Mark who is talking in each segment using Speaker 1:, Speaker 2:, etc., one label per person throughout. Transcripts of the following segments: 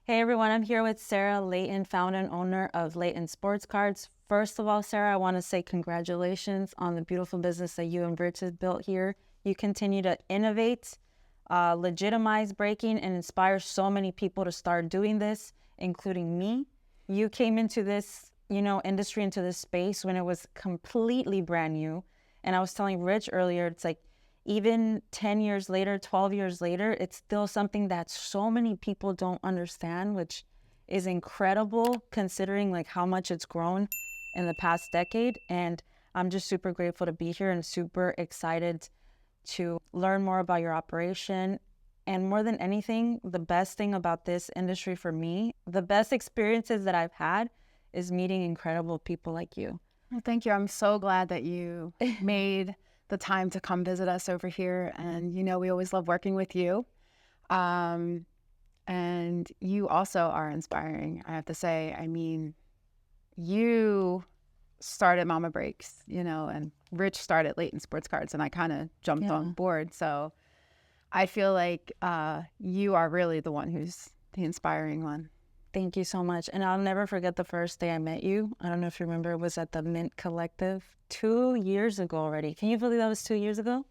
Speaker 1: Hey everyone, I'm here with Sara, Layton, founder and owner of Layton Sports Cards. First of all, Sara, I want to say congratulations on the beautiful business that you and Rich have built here. You continue to innovate, legitimize breaking, and inspire so many people to start doing this, including me. You came into this, industry, into this space when it was completely brand new. And I was telling Rich earlier, it's like, even 10 years later, 12 years later, it's still something that so many people don't understand, which is incredible considering like how much it's grown in the past decade. And I'm just super grateful to be here and super excited to learn more about your operation. And more than anything, the best thing about this industry for me, the best experiences that I've had is meeting incredible people like you.
Speaker 2: Well, thank you. I'm so glad that you made the time to come visit us over here. And, we always love working with you. And you also are inspiring, I have to say. I mean, you started Mama Breaks, and Rich started Layton Sports Cards, and I kind of jumped on board. So I feel like you are really the one who's the inspiring one.
Speaker 1: Thank you so much. And I'll never forget the first day I met you. I don't know if you remember, it was at the Mint Collective 2 years ago already. Can you believe that was 2 years ago?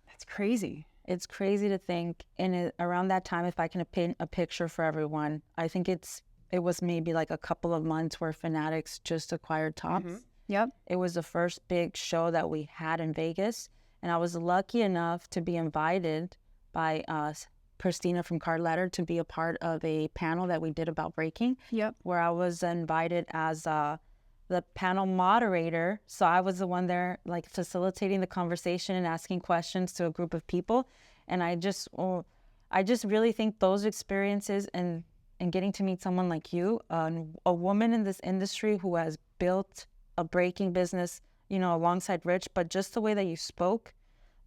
Speaker 2: That's crazy.
Speaker 1: It's crazy to think. And around that time, if I can paint a picture for everyone, I think it was maybe like a couple of months where Fanatics just acquired Tops.
Speaker 2: Mm-hmm. Yep.
Speaker 1: It was the first big show that we had in Vegas. And I was lucky enough to be invited by Christina from Card Ladder to be a part of a panel that we did about breaking.
Speaker 2: Yep.
Speaker 1: Where I was invited as the panel moderator. So I was the one there like facilitating the conversation and asking questions to a group of people. And I just really think those experiences and getting to meet someone like you, a woman in this industry who has built a breaking business, alongside Rich, but just the way that you spoke,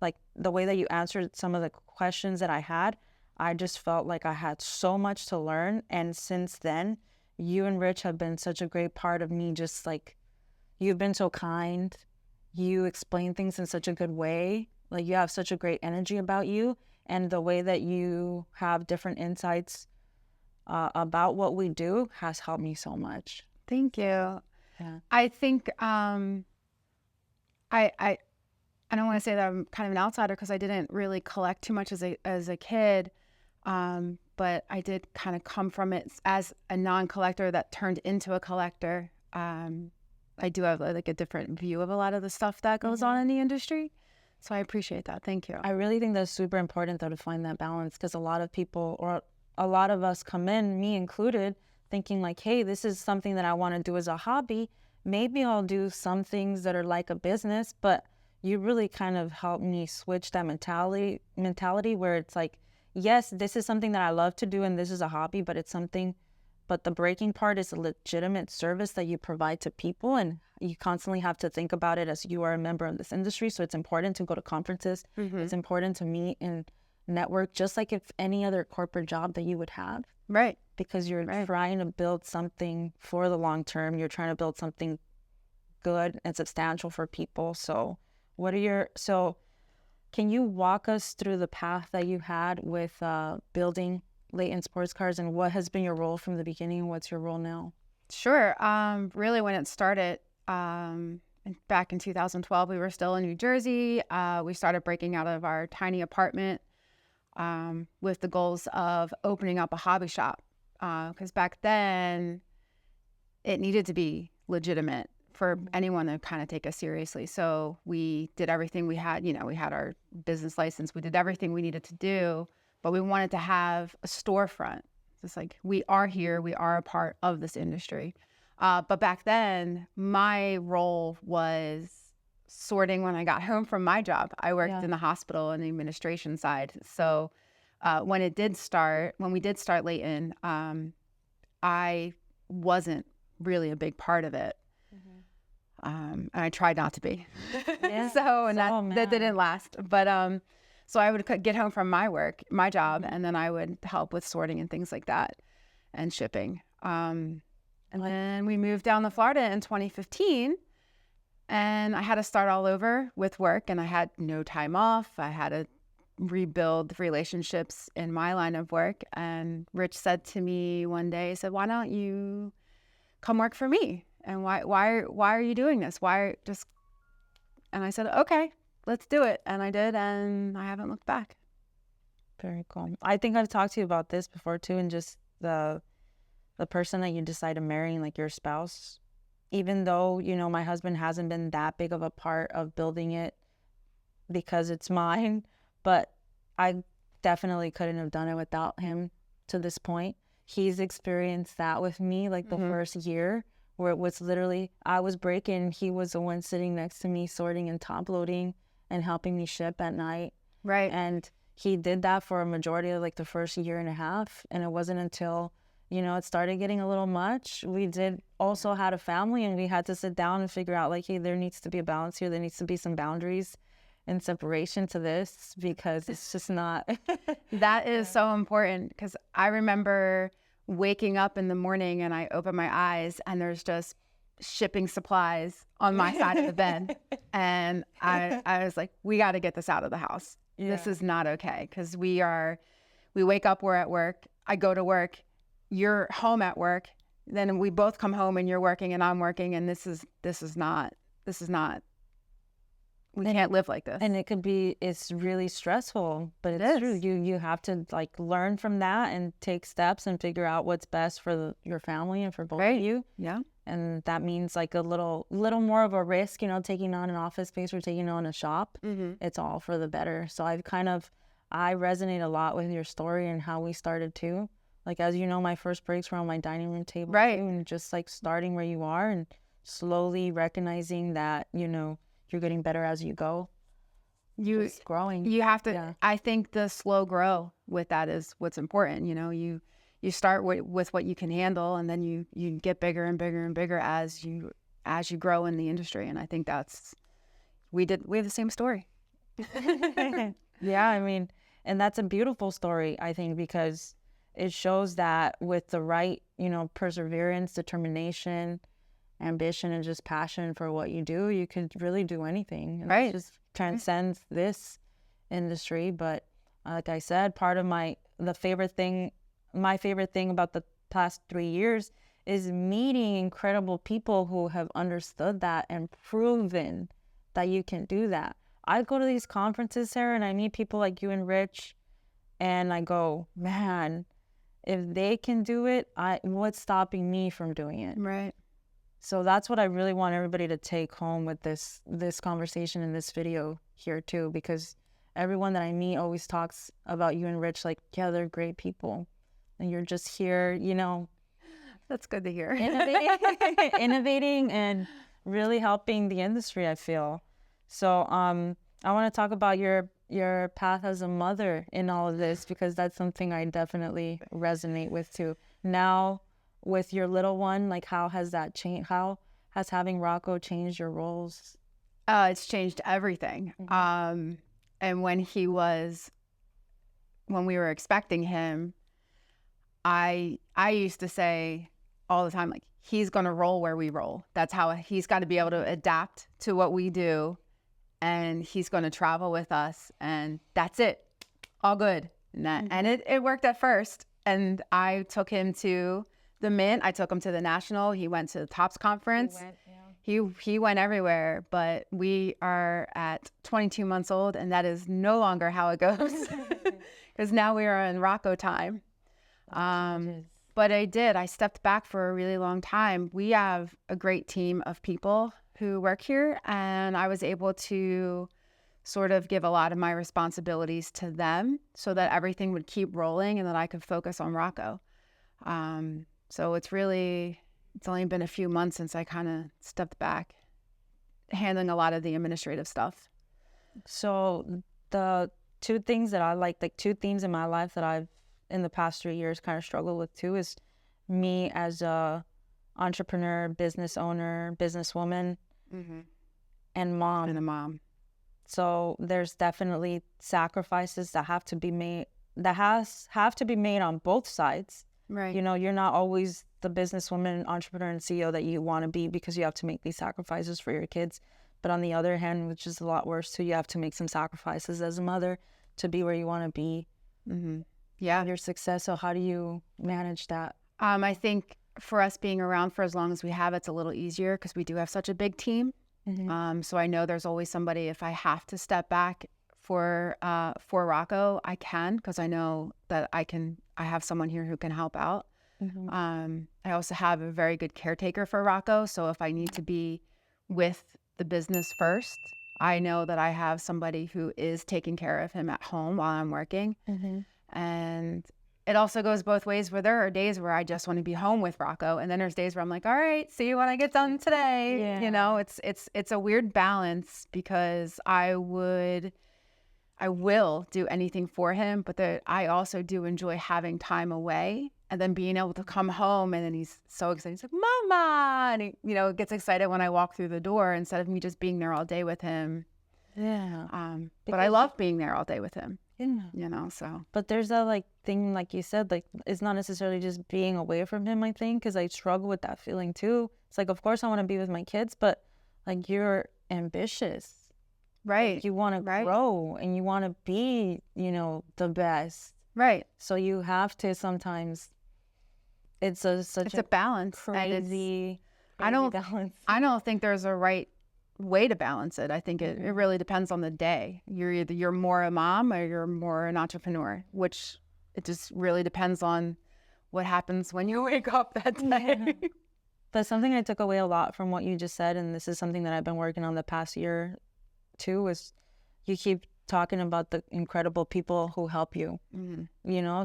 Speaker 1: like the way that you answered some of the questions that I had, I just felt like I had so much to learn. And since then, you and Rich have been such a great part of me. Just like, you've been so kind. You explain things in such a good way. Like, you have such a great energy about you. And the way that you have different insights about what we do has helped me so much.
Speaker 2: Thank you.
Speaker 1: Yeah.
Speaker 2: I think I don't want to say that I'm kind of an outsider because I didn't really collect too much as a kid. But I did kind of come from it as a non-collector that turned into a collector. I do have like a different view of a lot of the stuff that goes on in the industry. So I appreciate that. Thank you.
Speaker 1: I really think that's super important though, to find that balance, because a lot of people, or a lot of us, come in, me included, thinking like, hey, this is something that I want to do as a hobby. Maybe I'll do some things that are like a business, but you really kind of helped me switch that mentality where it's like, yes, this is something that I love to do and this is a hobby, but the breaking part is a legitimate service that you provide to people, and you constantly have to think about it as you are a member of this industry. So it's important to go to conferences. Mm-hmm. It's important to meet and network, just like if any other corporate job that you would have.
Speaker 2: Right.
Speaker 1: Because you're trying to build something for the long term. You're trying to build something good and substantial for people. So can you walk us through the path that you had with building Layton Sports Cards, and what has been your role from the beginning? What's your role now?
Speaker 2: Sure. Really, when it started back in 2012, we were still in New Jersey. We started breaking out of our tiny apartment with the goals of opening up a hobby shop, because back then it needed to be legitimate for anyone to kind of take us seriously. So we did everything we had. We had our business license. We did everything we needed to do, but we wanted to have a storefront. It's like, we are here. We are a part of this industry. But back then, my role was sorting when I got home from my job. I worked in the hospital on the administration side. So when we did start Layton, I wasn't really a big part of it. And I tried not to be. That didn't last. But so I would get home from my job, and then I would help with sorting and things like that, and shipping. And then we moved down to Florida in 2015, and I had to start all over with work, and I had no time off. I had to rebuild relationships in my line of work. And Rich said to me one day, he said, why don't you come work for me? And why are you doing this? And I said, okay, let's do it. And I did, and I haven't looked back.
Speaker 1: Very cool. I think I've talked to you about this before too, and just the person that you decide to marry, like your spouse. Even though, you know, my husband hasn't been that big of a part of building it because it's mine, but I definitely couldn't have done it without him to this point. He's experienced that with me, like the first year, where it was literally, I was breaking, he was the one sitting next to me, sorting and top loading and helping me ship at night.
Speaker 2: Right.
Speaker 1: And he did that for a majority of like the first year and a half. And it wasn't until, you know, it started getting a little much. We did also had a family, and we had to sit down and figure out like, hey, there needs to be a balance here. There needs to be some boundaries and separation to this, because it's just not.
Speaker 2: That is so important, because I remember waking up in the morning and I open my eyes and there's just shipping supplies on my side of the bed. And I was like, we got to get this out of the house. Yeah. This is not okay, because we wake up, we're at work, I go to work, you're home at work, then we both come home and you're working and I'm working, and this is not, we can't live like this.
Speaker 1: And it's really stressful, but it's true. You have to like learn from that and take steps and figure out what's best for your family and for both of you.
Speaker 2: Yeah.
Speaker 1: And that means like a little more of a risk, you know, taking on an office space or taking on a shop. It's all for the better. So I resonate a lot with your story and how we started too. Like, as you know, my first breaks were on my dining room table.
Speaker 2: Right.
Speaker 1: Too, and just like starting where you are and slowly recognizing that, you know, you're getting better as you go. Just growing.
Speaker 2: You have to, yeah. I think the slow grow with that is what's important. You know, you start with what you can handle, and then you get bigger and bigger and bigger as you grow in the industry. And I think we have the same story.
Speaker 1: Yeah, I mean, and that's a beautiful story, I think, because it shows that with the right, you know, perseverance, determination, ambition, and just passion for what you do, you can really do anything. And
Speaker 2: right.
Speaker 1: It just transcends this industry. But like I said, part of my favorite thing about the past 3 years is meeting incredible people who have understood that and proven that you can do that. I go to these conferences, Sarah, and I meet people like you and Rich, and I go, man, if they can do it, what's stopping me from doing it?
Speaker 2: Right.
Speaker 1: So that's what I really want everybody to take home with this conversation in this video here too, because everyone that I meet always talks about you and Rich like, yeah, they're great people. And you're just here, you know.
Speaker 2: That's good to hear.
Speaker 1: Innovating and really helping the industry, I feel. So I want to talk about your path as a mother in all of this, because that's something I definitely resonate with too. Now, with your little one, like, how has that changed? How has having Rocco changed your roles?
Speaker 2: It's changed everything. And when we were expecting him, I used to say all the time, like, he's going to roll where we roll. That's how he's got to be able to adapt to what we do. And he's going to travel with us, and that's it. All good. And it worked at first. And I took him to the Mint. I took him to the National. He went to the TOPS conference. He went everywhere. But we are at 22 months old, and that is no longer how it goes, because now we are in Rocco time. But I stepped back for a really long time. We have a great team of people who work here, and I was able to sort of give a lot of my responsibilities to them so that everything would keep rolling and that I could focus on Rocco. So it's only been a few months since I kind of stepped back, handling a lot of the administrative stuff.
Speaker 1: So the two things that I like two themes in my life that I've in the past 3 years kind of struggled with too is me as a entrepreneur, business owner, businesswoman, and mom.
Speaker 2: And a mom.
Speaker 1: So there's definitely sacrifices that have to be made, have to be made on both sides.
Speaker 2: Right.
Speaker 1: You know, you're not always the businesswoman, entrepreneur, and CEO that you want to be, because you have to make these sacrifices for your kids. But on the other hand, which is a lot worse too, you have to make some sacrifices as a mother to be where you want to be.
Speaker 2: Yeah.
Speaker 1: Your success. So how do you manage that?
Speaker 2: I think for us being around for as long as we have, it's a little easier because we do have such a big team. So I know there's always somebody, if I have to step back for Rocco, I can, because I know that I have someone here who can help out. I also have a very good caretaker for Rocco. So if I need to be with the business first, I know that I have somebody who is taking care of him at home while I'm working. And it also goes both ways, where there are days where I just want to be home with Rocco, and then there's days where I'm like, all right, see you when I get done today.
Speaker 1: Yeah.
Speaker 2: You know, it's a weird balance, because I will do anything for him, but I also do enjoy having time away and then being able to come home, and then he's so excited. He's like, Mama, and he, gets excited when I walk through the door instead of me just being there all day with him.
Speaker 1: Yeah.
Speaker 2: But I love being there all day with him.
Speaker 1: Yeah.
Speaker 2: So.
Speaker 1: But there's that thing, like you said, it's not necessarily just being away from him, I think, because I struggle with that feeling too. It's of course I want to be with my kids, but you're ambitious.
Speaker 2: Right.
Speaker 1: You want to grow, and you want to be, the best.
Speaker 2: Right.
Speaker 1: So you have to sometimes, it's a
Speaker 2: balance.
Speaker 1: Crazy balance.
Speaker 2: I don't think there's a right way to balance it. I think it really depends on the day. You're more a mom or you're more an entrepreneur, which it just really depends on what happens when you wake up that day.
Speaker 1: But something I took away a lot from what you just said, and this is something that I've been working on the past year too, is you keep talking about the incredible people who help you.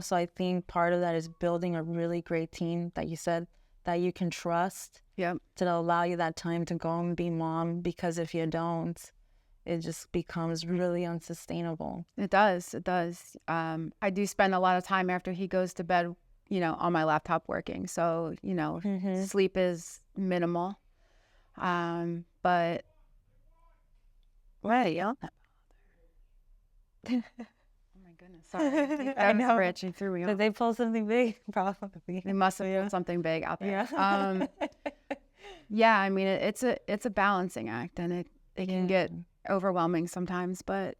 Speaker 1: So I think part of that is building a really great team that you said that you can trust.
Speaker 2: Yep.
Speaker 1: To allow you that time to go and be mom, because if you don't, it just becomes really unsustainable.
Speaker 2: It does. I do spend a lot of time after he goes to bed, on my laptop working. So, sleep is minimal. But
Speaker 1: right, yeah.
Speaker 2: Oh my goodness, sorry.
Speaker 1: I know.
Speaker 2: Rich, and threw me off.
Speaker 1: Did they pull something big? Probably.
Speaker 2: They must have pulled something big out there.
Speaker 1: Yeah.
Speaker 2: Yeah, I mean, it's a balancing act, and it can get overwhelming sometimes, but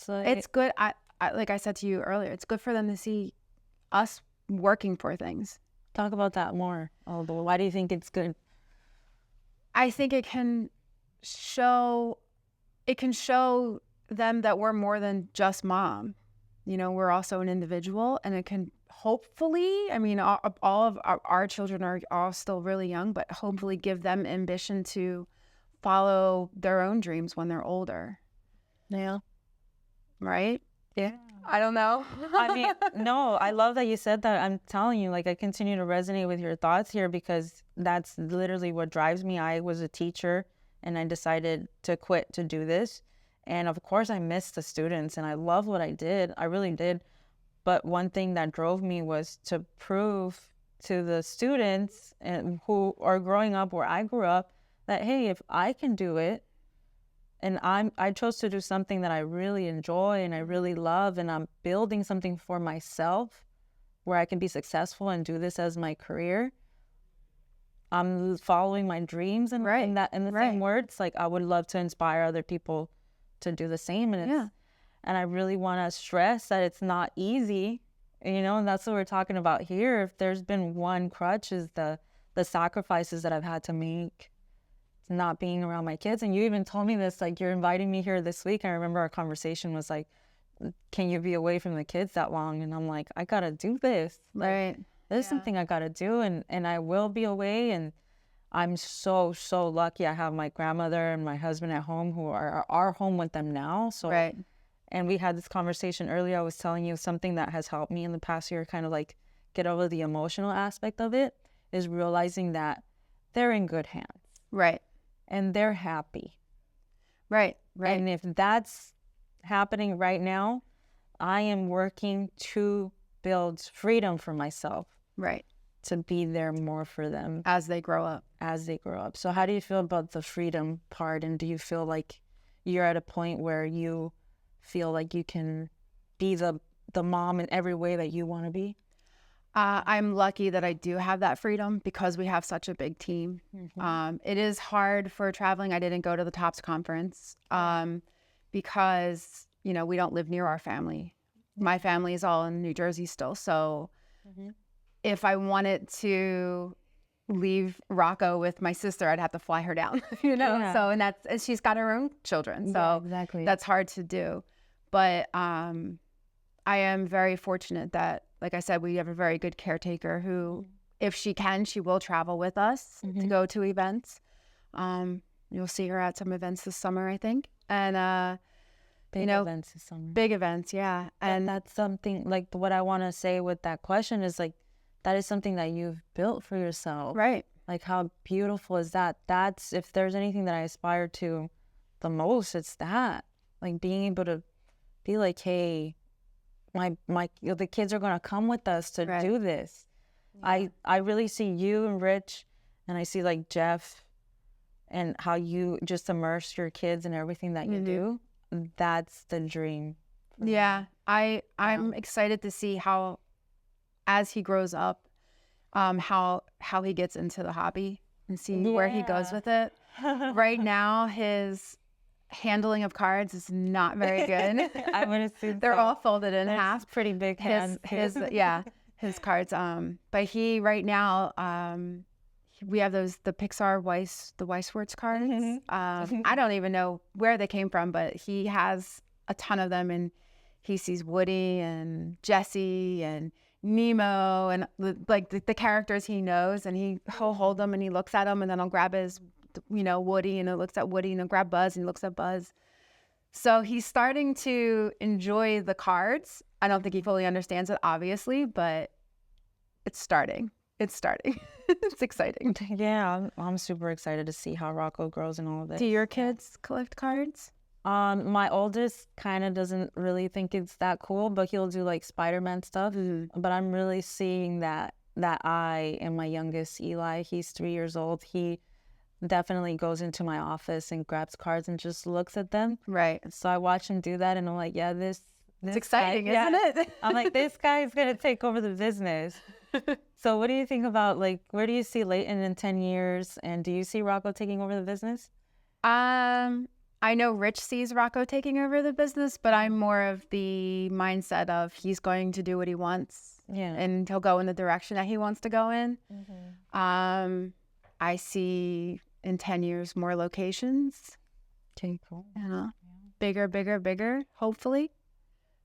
Speaker 2: it's good. I like I said to you earlier, it's good for them to see us working for things.
Speaker 1: Talk about that more. Why do you think it's good?
Speaker 2: I think it can show them that we're more than just mom. We're also an individual, and it can hopefully, all of our children are all still really young, but hopefully give them ambition to follow their own dreams when they're older.
Speaker 1: Yeah.
Speaker 2: Right?
Speaker 1: Yeah.
Speaker 2: I don't know.
Speaker 1: No, I love that you said that. I'm telling you, I continue to resonate with your thoughts here, because that's literally what drives me. I was a teacher, and I decided to quit to do this. And of course I missed the students, and I love what I did. I really did. But one thing that drove me was to prove to the students and who are growing up where I grew up that, hey, if I can do it, and I chose to do something that I really enjoy and I really love, and I'm building something for myself where I can be successful and do this as my career. I'm following my dreams, and in the same words, I would love to inspire other people to do the same. And I really want to stress that it's not easy, and that's what we're talking about here. If there's been one crutch, is the sacrifices that I've had to make, not being around my kids. And you even told me this, you're inviting me here this week. I remember our conversation was can you be away from the kids that long? And I'm like, I got to do this.
Speaker 2: Right.
Speaker 1: There's something I got to do, and I will be away. And I'm so, so lucky I have my grandmother and my husband at home who are home with them now. So,
Speaker 2: right.
Speaker 1: And we had this conversation earlier. I was telling you something that has helped me in the past year kind of get over the emotional aspect of it, is realizing that they're in good hands.
Speaker 2: Right.
Speaker 1: And they're happy.
Speaker 2: Right. Right.
Speaker 1: And if that's happening right now, I am working to build freedom for myself.
Speaker 2: Right.
Speaker 1: To be there more for them.
Speaker 2: As they grow up.
Speaker 1: So how do you feel about the freedom part? And do you feel like you're at a point where you feel like you can be the mom in every way that you want to be?
Speaker 2: I'm lucky that I do have that freedom, because we have such a big team. It is hard for traveling. I didn't go to the TOPS conference because you know, we don't live near our family. My family is all in New Jersey still. So if I wanted to leave Rocco with my sister, I'd have to fly her down, you know?
Speaker 1: Yeah.
Speaker 2: So, and she's got her own children. So
Speaker 1: Yeah, exactly.
Speaker 2: that's hard to do. But I am very fortunate that, like I said, we have a very good caretaker who, if she can, she will travel with us to go to events. You'll see her at some events this summer, I think. And,
Speaker 1: Big
Speaker 2: you know,
Speaker 1: events this summer.
Speaker 2: big events, yeah.
Speaker 1: And that's something, like, what I want to say with that question is, like, that is something that you've built for yourself.
Speaker 2: Right.
Speaker 1: Like, how beautiful is that? That's, if there's anything that I aspire to the most, it's that. Like, being able to be like, hey, the kids are going to come with us to do this. Yeah. I really see you and Rich, and I see, like, Jeff, and how you just immerse your kids in everything that you do. That's the dream.
Speaker 2: Yeah. I'm excited to see how, as he grows up, how he gets into the hobby and see where he goes with it. Right now, his handling of cards is not very good.
Speaker 1: I would assume
Speaker 2: they're all folded in half.
Speaker 1: Pretty big hands.
Speaker 2: His cards. But he right now, we have the Pixar the Weisswords cards. I don't even know where they came from, but he has a ton of them, and he sees Woody and Jessie and Nemo and the characters he knows, and he'll hold them and he looks at them, and then I'll grab his, you know, Woody, and it looks at Woody, and I'll grab Buzz and he looks at Buzz. So he's starting to enjoy the cards. I don't think he fully understands it, obviously, but it's starting. It's exciting.
Speaker 1: Yeah, I'm super excited to see how Rocco grows and all of this.
Speaker 2: Do your kids collect cards?
Speaker 1: My oldest kind of doesn't really think it's that cool, but he'll do like Spider-Man stuff. But I'm really seeing that I and my youngest, Eli, he's 3 years old. He definitely goes into my office and grabs cards and just looks at them.
Speaker 2: Right.
Speaker 1: So I watch him do that, and I'm like, yeah, this
Speaker 2: it's exciting,
Speaker 1: guy,
Speaker 2: isn't it?
Speaker 1: I'm like, this guy's going to take over the business. So what do you think about, like, where do you see Layton in 10 years? And do you see Rocco taking over the business?
Speaker 2: I know Rich sees Rocco taking over the business, but I'm more of the mindset of he's going to do what he wants. Yeah. And he'll go in the direction that he wants to go in. I see in 10 years more locations.
Speaker 1: Okay, cool.
Speaker 2: Bigger, hopefully,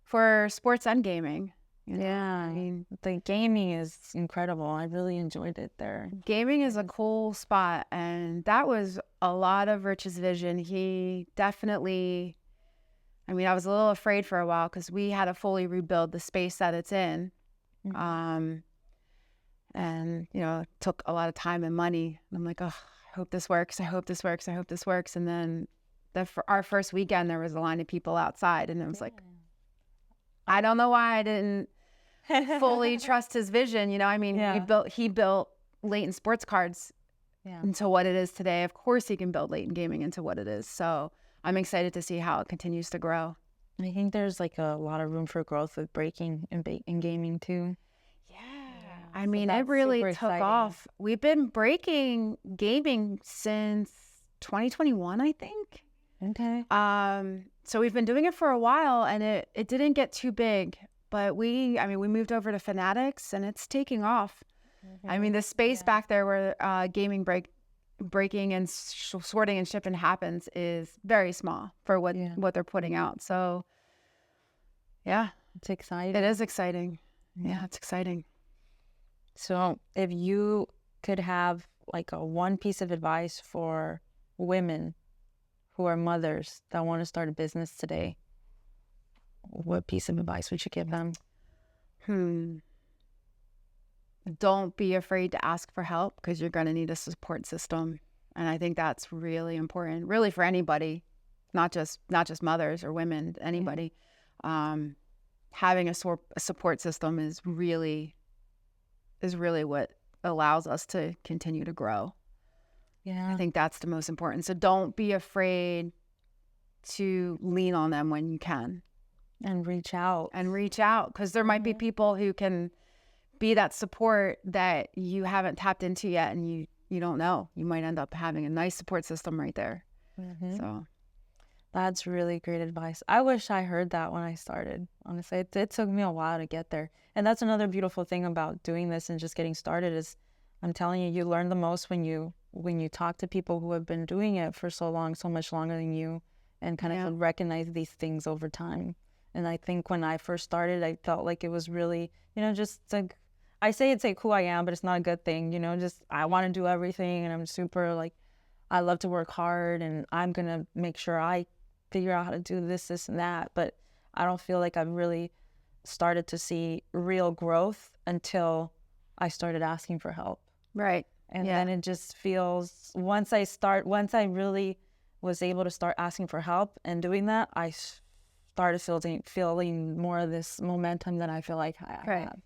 Speaker 2: for sports and gaming.
Speaker 1: Yeah, I mean, the gaming is incredible. I really enjoyed it there.
Speaker 2: Gaming is a cool spot, and that was a lot of Rich's vision. He definitely, I mean, I was a little afraid for a while because we had to fully rebuild the space that it's in. And, you know, it took a lot of time and money. And I'm like, oh, I hope this works. I hope this works. I hope this works. And then our first weekend, there was a line of people outside, and it was like, I don't know why I didn't fully trust his vision. You know, I mean, he built Layton sports cards into what it is today. Of course he can build Layton gaming into what it is. So I'm excited to see how it continues to grow.
Speaker 1: I think there's like a lot of room for growth with breaking and gaming too.
Speaker 2: Yeah. I mean, it really took off. We've been breaking gaming since 2021, I think.
Speaker 1: Okay.
Speaker 2: So we've been doing it for a while, and it didn't get too big, but we moved over to Fanatics, and it's taking off. I mean, the space back there where gaming breaking and sorting and shipping happens is very small for what they're putting out. So yeah,
Speaker 1: it's exciting.
Speaker 2: It is exciting. Yeah, it's exciting.
Speaker 1: So if you could have like one piece of advice for women who are mothers that want to start a business today, what piece of advice would you give them?
Speaker 2: Don't be afraid to ask for help, because you're going to need a support system. And I think that's really important, really, for anybody, not just mothers or women, anybody. Having a support system is really what allows us to continue to grow. Yeah, I think that's the most important. So don't be afraid to lean on them when you can.
Speaker 1: And reach out.
Speaker 2: Because there might be people who can be that support that you haven't tapped into yet, and you don't know. You might end up having a nice support system right there. So
Speaker 1: That's really great advice. I wish I heard that when I started. Honestly, it took me a while to get there. And that's another beautiful thing about doing this and just getting started is I'm telling you, you learn the most when you talk to people who have been doing it for so long, so much longer than you, and kind
Speaker 2: Yeah.
Speaker 1: of recognize these things over time. And I think when I first started, I felt like it was really, just like I say it's like who I am, but it's not a good thing, just I want to do everything and I'm super like I love to work hard and I'm gonna make sure I figure out how to do this, and that. But I don't feel like I've really started to see real growth until I started asking for help.
Speaker 2: Right.
Speaker 1: And
Speaker 2: Yeah.
Speaker 1: then it just feels once I really was able to start asking for help and doing that, I started feeling more of this momentum that I feel like I
Speaker 2: Right.
Speaker 1: have.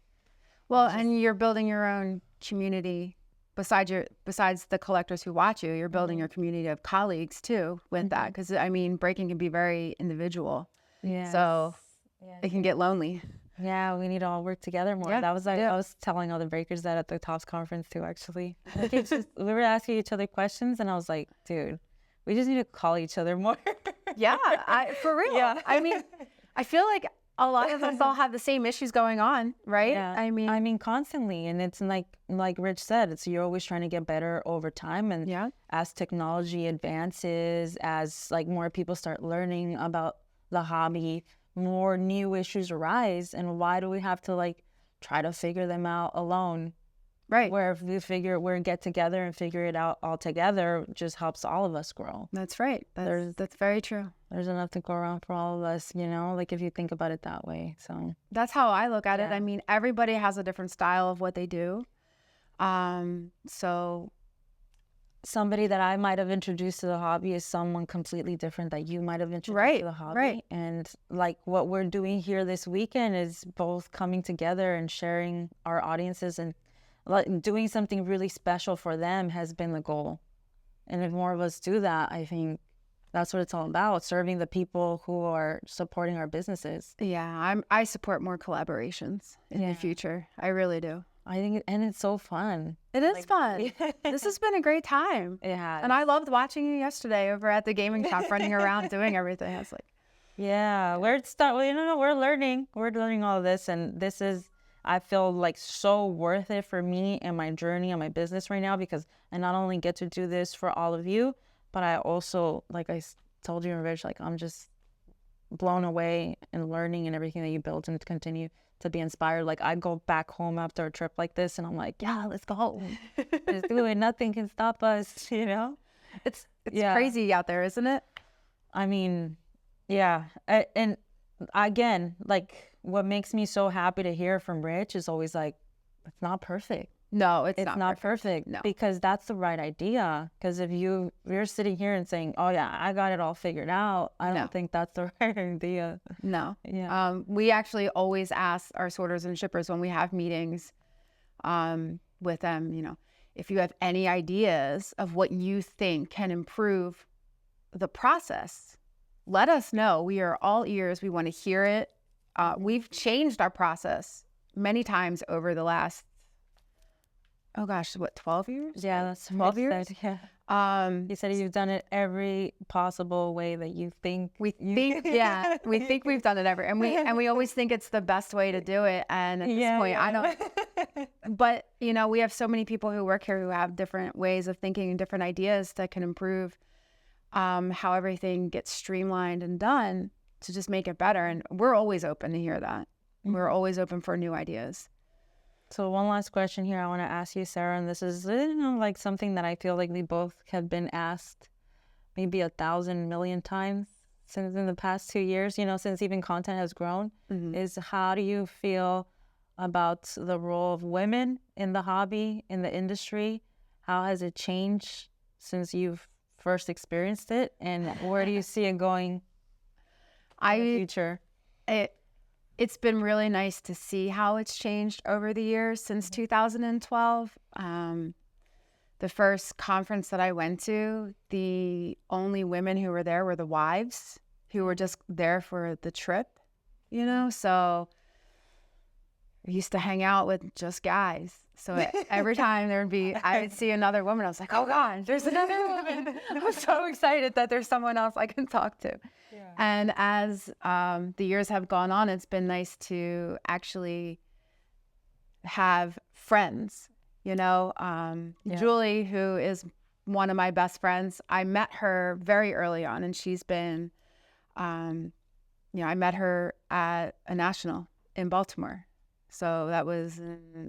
Speaker 2: Well, and you're building your own community besides the collectors who watch you. You're building your community of colleagues too with that, because I mean, breaking can be very individual,
Speaker 1: Yeah.
Speaker 2: so
Speaker 1: Yeah.
Speaker 2: it can get lonely.
Speaker 1: Yeah, we need to all work together more.
Speaker 2: Yeah,
Speaker 1: That was I
Speaker 2: yeah.
Speaker 1: was telling all the breakers that at the TOPS conference too, actually. Like it's just we were asking each other questions and I was like, dude, we just need to call each other more.
Speaker 2: Yeah, for real.
Speaker 1: Yeah.
Speaker 2: I mean, I feel like a lot of us all have the same issues going on, right?
Speaker 1: Yeah.
Speaker 2: I mean,
Speaker 1: Constantly. And it's like Rich said, it's you're always trying to get better over time. And
Speaker 2: yeah,
Speaker 1: as technology advances, as like more people start learning about the hobby, more new issues arise. And why do we have to like try to figure them out alone?
Speaker 2: right.
Speaker 1: Where if we get together and figure it out all together, just helps all of us grow.
Speaker 2: That's right. That's very true.
Speaker 1: There's enough to go around for all of us, like if you think about it that way. So
Speaker 2: That's how I look at it.
Speaker 1: Yeah.
Speaker 2: I mean, everybody has a different style of what they do. So
Speaker 1: somebody that I might have introduced to the hobby is someone completely different that you might have introduced
Speaker 2: Right,
Speaker 1: to the hobby.
Speaker 2: right.
Speaker 1: And like what we're doing here this weekend is both coming together and sharing our audiences and like doing something really special for them has been the goal. And if more of us do that, I think that's what it's all about, serving the people who are supporting our businesses.
Speaker 2: yeah, I support more collaborations in
Speaker 1: Yeah.
Speaker 2: the future. I really do.
Speaker 1: I think, and it's so fun.
Speaker 2: It is fun. This has been a great time.
Speaker 1: It has.
Speaker 2: And I loved watching you yesterday over at the gaming shop, running around doing everything. I was like,
Speaker 1: Yeah, we're learning. We're learning all this, and this is, I feel like so worth it for me and my journey and my business right now because I not only get to do this for all of you, but I also, like told you, Rich, like I'm just blown away and learning and everything that you built and to continue to be inspired. Like I go back home after a trip like this and I'm like, yeah, let's go. Let's do it. Nothing can stop us,
Speaker 2: it's
Speaker 1: Yeah.
Speaker 2: crazy out there, isn't it?
Speaker 1: I mean, yeah. And again, like what makes me so happy to hear from Rich is always like, it's not perfect.
Speaker 2: No,
Speaker 1: It's not perfect
Speaker 2: No.
Speaker 1: because that's the right idea. Because if you're sitting here and saying, oh yeah, I got it all figured out, I
Speaker 2: No.
Speaker 1: don't think that's the right idea.
Speaker 2: No.
Speaker 1: Yeah.
Speaker 2: We actually always ask our sorters and shippers when we have meetings with them, if you have any ideas of what you think can improve the process, let us know. We are all ears. We want to hear it. We've changed our process many times over the last, 12 years?
Speaker 1: Yeah, that's
Speaker 2: 12
Speaker 1: what Rich
Speaker 2: years?
Speaker 1: said, yeah. You said you've done it every possible way that you think.
Speaker 2: We think we've done it ever, and we always think it's the best way to do it. And at this point, I don't. But we have so many people who work here who have different ways of thinking and different ideas that can improve how everything gets streamlined and done to just make it better. And we're always open to hear that. We're always open for new ideas.
Speaker 1: So one last question here I want to ask you, Sarah, and this is like something that I feel like we both have been asked maybe 1,000 million times since in the past 2 years, since even content has grown, is how do you feel about the role of women in the hobby, in the industry? How has it changed since you've first experienced it, and where do you see it going in the future?
Speaker 2: It's been really nice to see how it's changed over the years since 2012. The first conference that I went to, the only women who were there were the wives who were just there for the trip, So we used to hang out with just guys. So every time I would see another woman, I was like, oh God, there's another woman. I'm so excited that there's someone else I can talk to. Yeah. And as the years have gone on, it's been nice to actually have friends, you know. Julie, who is one of my best friends, I met her very early on, and she's been, I met her at a national in Baltimore. So that was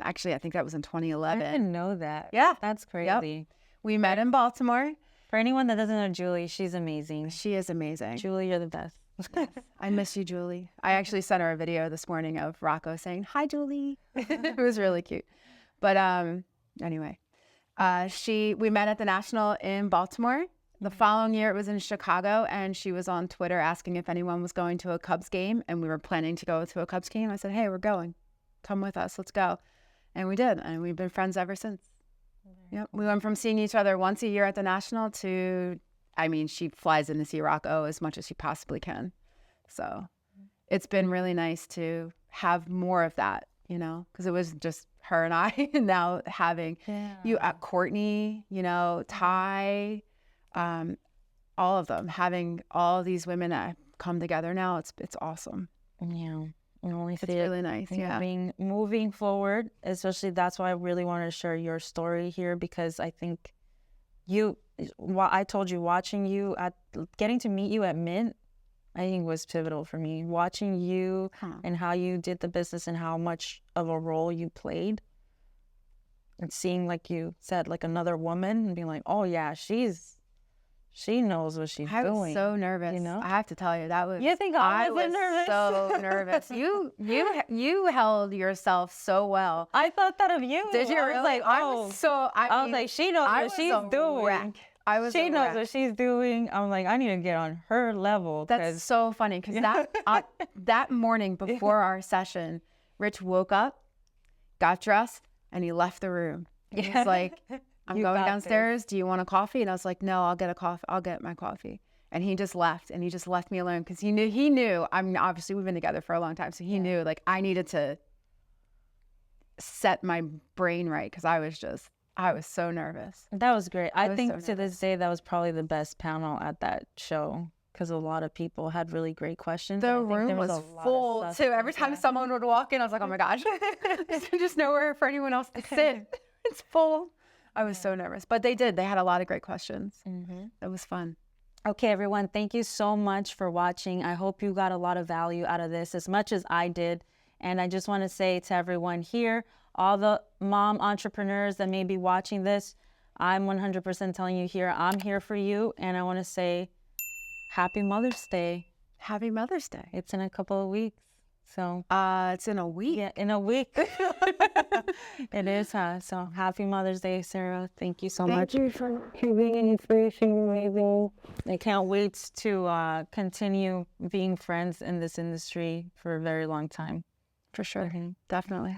Speaker 2: actually, I think that was in 2011.
Speaker 1: I didn't know that.
Speaker 2: Yeah.
Speaker 1: That's crazy.
Speaker 2: Yep. We met in Baltimore.
Speaker 1: For anyone that doesn't know Julie, she's amazing.
Speaker 2: She is amazing.
Speaker 1: Julie, you're the best.
Speaker 2: I miss you, Julie. I actually sent her a video this morning of Rocco saying, hi, Julie. It was really cute. But anyway, we met at the National in Baltimore. The following year, it was in Chicago, and she was on Twitter asking if anyone was going to a Cubs game, and we were planning to go to a Cubs game. I said, hey, we're going. Come with us. Let's go. And we did, and we've been friends ever since. Yep. We went from seeing each other once a year at the National to, she flies in to see Rocco as much as she possibly can. So it's been really nice to have more of that, because it was just her and I, and now having you at Courtney, Ty, all of them, having all these women that come together now, it's awesome.
Speaker 1: Yeah. It's
Speaker 2: really nice. Yeah.
Speaker 1: Moving forward, especially that's why I really wanted to share your story here, because I think I told you, watching you getting to meet you at Mint, I think was pivotal for me. Watching you and how you did the business and how much of a role you played, and seeing, like you said, like another woman and being like, oh yeah, she knows what she's doing.
Speaker 2: I was so nervous. I have to tell you, that was.
Speaker 1: You think I was nervous?
Speaker 2: So nervous. You held yourself so well.
Speaker 1: I thought that of you.
Speaker 2: Did you?
Speaker 1: I was like, oh. I was like, she knows what she's doing. She knows what she's doing. I'm like, I need to get on her level.
Speaker 2: That's so funny, because that morning before our session, Rich woke up, got dressed, and he left the room. He was like, I'm going downstairs. Do you want a coffee? And I was like, no, I'll get my coffee. And he just left, and he just left me alone, because he knew, obviously we've been together for a long time. So he knew, like, I needed to set my brain right, because I was so nervous.
Speaker 1: That was great. I think to this day, that was probably the best panel at that show, because a lot of people had really great questions.
Speaker 2: The room was full too. Every time someone would walk in, I was like, oh my gosh, there's just nowhere for anyone else to sit. It's full. I was so nervous, but they had a lot of great questions. It was fun.
Speaker 1: Okay, everyone, thank you so much for watching. I hope you got a lot of value out of this, as much as I did. And I just want to say to everyone here, all the mom entrepreneurs that may be watching this, I'm 100% telling you here, I'm here for you. And I want to say Happy Mother's Day.
Speaker 2: Happy Mother's Day.
Speaker 1: It's in a couple of weeks. So
Speaker 2: it's in a week.
Speaker 1: Yeah, in a week. It is, huh? So happy Mother's Day, Sara. Thank you so much.
Speaker 2: Thank you for being an inspiration. Amazing.
Speaker 1: I can't wait to continue being friends in this industry for a very long time.
Speaker 2: For sure. Definitely.